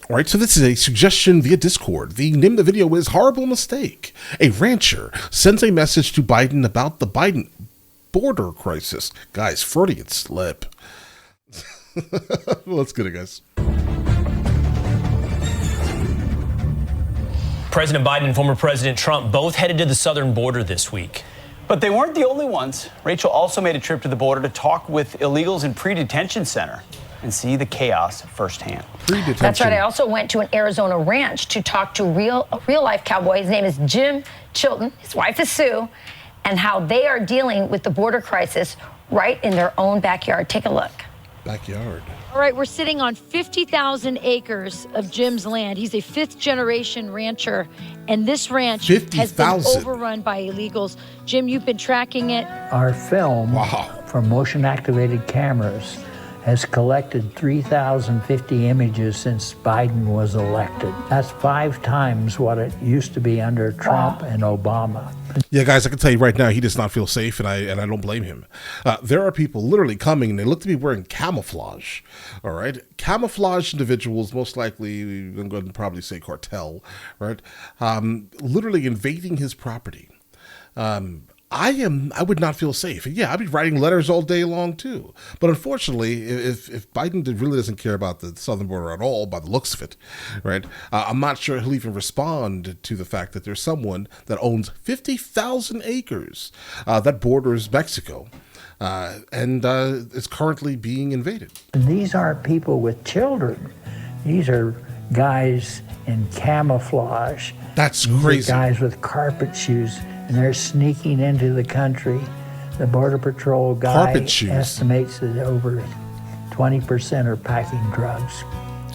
All right, so this is a suggestion via Discord. The name of the video is Horrible Mistake. A rancher sends a message to Biden about the Biden border crisis. Guys, Freudian slip. Let's get it, guys. President Biden and former President Trump both headed to the southern border this week. But they weren't the only ones. Rachel also made a trip to the border to talk with illegals in pre-detention center and see the chaos firsthand. That's right. I also went to an Arizona ranch to talk to a real-life cowboy. His name is Jim Chilton. His wife is Sue. And how they are dealing with the border crisis right in their own backyard. Take a look. Backyard. All right, we're sitting on 50,000 acres of Jim's land. He's a fifth-generation rancher, and this ranch has been overrun by illegals. Jim, you've been tracking it. Our film from motion-activated cameras has collected 3,050 images since Biden was elected. That's 5 times what it used to be under Trump and Obama. Yeah, guys, I can tell you right now, he does not feel safe, and I don't blame him. There are people literally coming, and they look to be wearing camouflage, all right? Camouflage individuals, most likely, I'm going to probably say cartel, right? Literally invading his property. I would not feel safe. Yeah, I'd be writing letters all day long too. But unfortunately, if Biden really doesn't care about the southern border at all, by the looks of it, right? I'm not sure he'll even respond to the fact that there's someone that owns 50,000 acres that borders Mexico, and is currently being invaded. And these aren't people with children. These are guys in camouflage. That's crazy. Guys with carpet shoes. And they're sneaking into the country. The Border Patrol guy estimates that over 20% are packing drugs.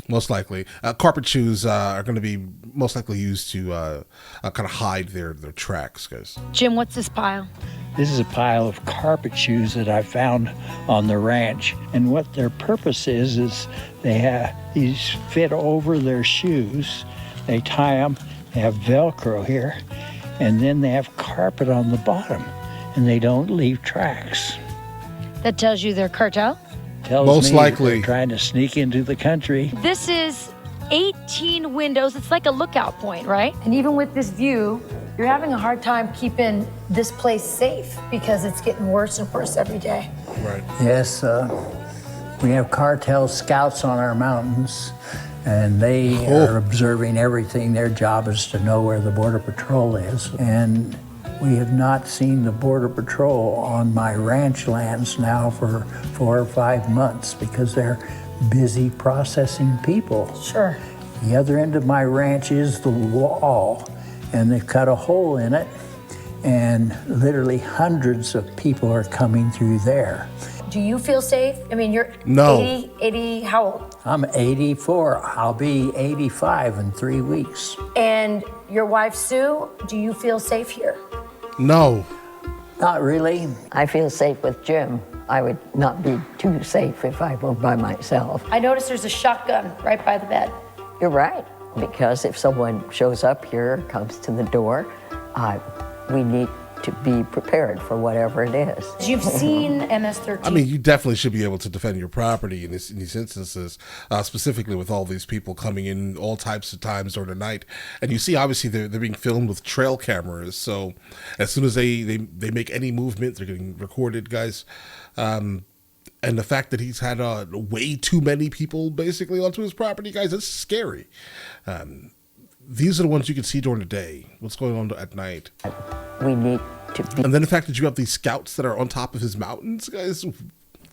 Most likely. Carpet shoes are going to be most likely used to kind of hide their tracks, guys. Jim, what's this pile? This is a pile of carpet shoes that I found on the ranch. And what their purpose is they have these fit over their shoes. They tie them, they have Velcro here. And then they have carpet on the bottom, and they don't leave tracks. That tells you they're cartel? Tells me they're trying to sneak into the country. This is 18 windows. It's like a lookout point, right? And even with this view, you're having a hard time keeping this place safe because it's getting worse and worse every day. Right. Yes, we have cartel scouts on our mountains. And they are observing everything. Their job is to know where the Border Patrol is. And we have not seen the Border Patrol on my ranch lands now for 4 or 5 months because they're busy processing people. Sure. The other end of my ranch is the wall, and they've cut a hole in it, and literally hundreds of people are coming through there. Do you feel safe? I mean, you're 80, how old? I'm 84. I'll be 85 in 3 weeks. And your wife, Sue, do you feel safe here? No. Not really. I feel safe with Jim. I would not be too safe if I were by myself. I noticed there's a shotgun right by the bed. You're right, because if someone shows up here, comes to the door, we need to be prepared for whatever it is. You've seen MS-13. I mean, you definitely should be able to defend your property in these instances, specifically with all these people coming in all types of times during the night. And you see, obviously, they're being filmed with trail cameras. So as soon as they make any movement, they're getting recorded, guys. And the fact that he's had way too many people basically onto his property, guys, it's scary. These are the ones you can see during the day. What's going on at night? We need to be... And then the fact that you have these scouts that are on top of his mountains, guys,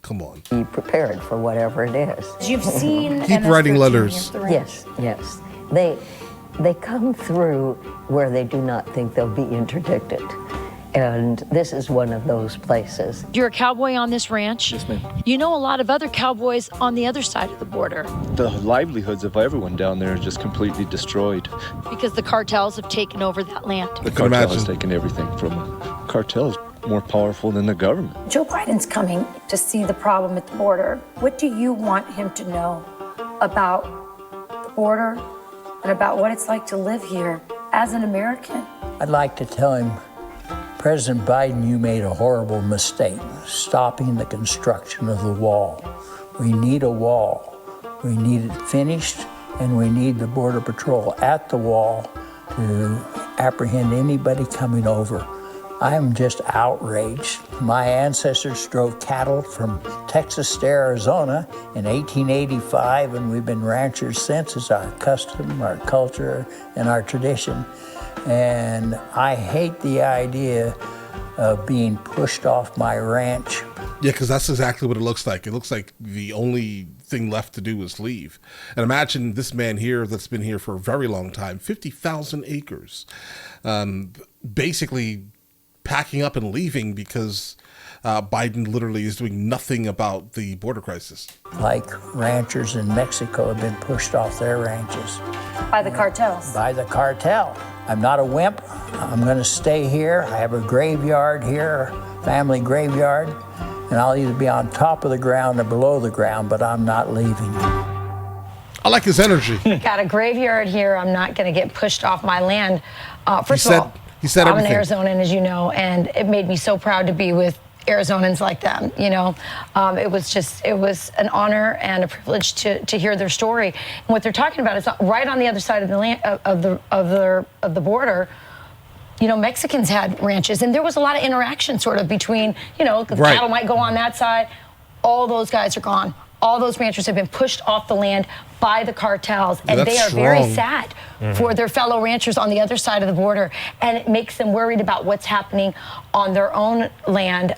come on. Be prepared for whatever it is. You've seen Keep writing letters. Yes. They come through where they do not think they'll be interdicted. And this is one of those places. You're a cowboy on this ranch. Yes, ma'am. You know a lot of other cowboys on the other side of the border. The livelihoods of everyone down there are just completely destroyed. Because the cartels have taken over that land. The cartel has taken everything from them. Cartel is more powerful than the government. Joe Biden's coming to see the problem at the border. What do you want him to know about the border and about what it's like to live here as an American? I'd like to tell him, President Biden, you made a horrible mistake stopping the construction of the wall. We need a wall. We need it finished and we need the Border Patrol at the wall to apprehend anybody coming over. I'm just outraged. My ancestors drove cattle from Texas to Arizona in 1885, and we've been ranchers since. It's our custom, our culture, and our tradition. And I hate the idea of being pushed off my ranch. Yeah, because that's exactly what it looks like. It looks like the only thing left to do is leave. And imagine this man here that's been here for a very long time, 50,000 acres, basically packing up and leaving because Biden literally is doing nothing about the border crisis. Like ranchers in Mexico have been pushed off their ranches. By the cartels. By the cartel. I'm not a wimp. I'm going to stay here. I have a graveyard here, family graveyard, and I'll either be on top of the ground or below the ground, but I'm not leaving. I like his energy. Got a graveyard here. I'm not going to get pushed off my land. First of all, he said I'm everything. an Arizonan, as you know, and it made me so proud to be with Arizonans like them. You know, it was an honor and a privilege to hear their story. And what they're talking about is right on the other side of the land of the border. You know, Mexicans had ranches, and there was a lot of interaction sort of between, you know, the cattle might go on that side. All those guys are gone. All those ranchers have been pushed off the land by the cartels, and they are very sad for their fellow ranchers on the other side of the border, and it makes them worried about what's happening on their own land.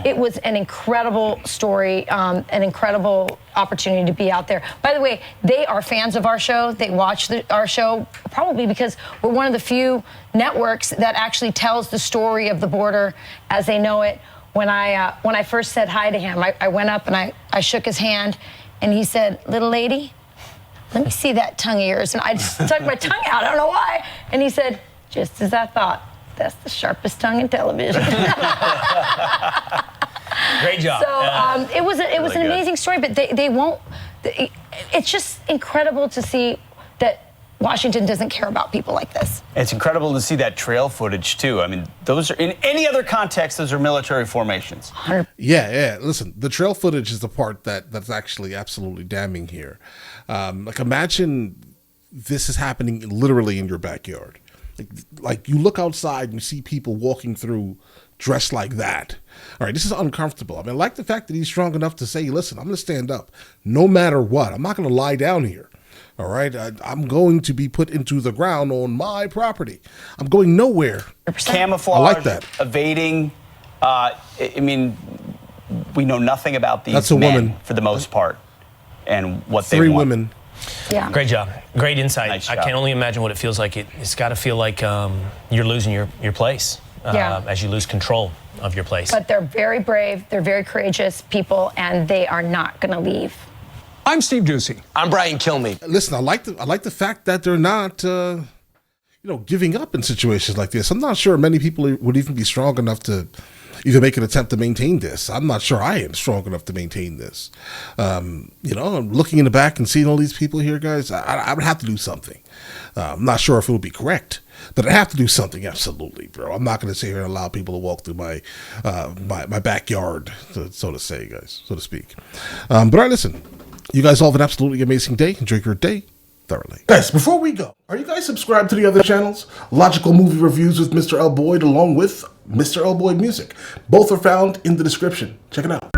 It was an incredible story, an incredible opportunity to be out there. By the way, they are fans of our show. They watch our show probably because we're one of the few networks that actually tells the story of the border as they know it. When I first said hi to him, I went up and I shook his hand, and he said, "Little lady, let me see that tongue of yours." And I just stuck my tongue out. I don't know why. And he said, "Just as I thought, that's the sharpest tongue in television." Great job. So it was an amazing story, but they won't. It's just incredible to see that Washington doesn't care about people like this. It's incredible to see that trail footage, too. I mean, those are, in any other context, those are military formations. Yeah. Listen, the trail footage is the part that's actually absolutely damning here. Like, imagine this is happening literally in your backyard. Like you look outside and you see people walking through dressed like that. All right, this is uncomfortable. I mean, I like the fact that he's strong enough to say, listen, I'm going to stand up no matter what. I'm not going to lie down here. All right, I'm going to be put into the ground on my property. I'm going nowhere. Camouflage, I like that. Evading. I mean, we know nothing about these That's a men woman. for the most part and what they 3 want. women. Yeah. Great job. Great insight. Nice I job. can only imagine what it feels like. It's got to feel like you're losing your place as you lose control of your place. But they're very brave. They're very courageous people, and they are not going to leave. I'm Steve Ducey. I'm Brian Kilmeade. Listen, I like the fact that they're not, giving up in situations like this. I'm not sure many people would even be strong enough to even make an attempt to maintain this. I'm not sure I am strong enough to maintain this. I'm looking in the back and seeing all these people here, guys. I would have to do something. I'm not sure if it would be correct, but I have to do something. Absolutely, bro. I'm not going to sit here and allow people to walk through my backyard, so to speak. But all right, listen. You guys all have an absolutely amazing day. Enjoy your day thoroughly. Guys, before we go, are you guys subscribed to the other channels? Logical Movie Reviews with Mr. L. Boyd along with Mr. L. Boyd Music. Both are found in the description. Check it out.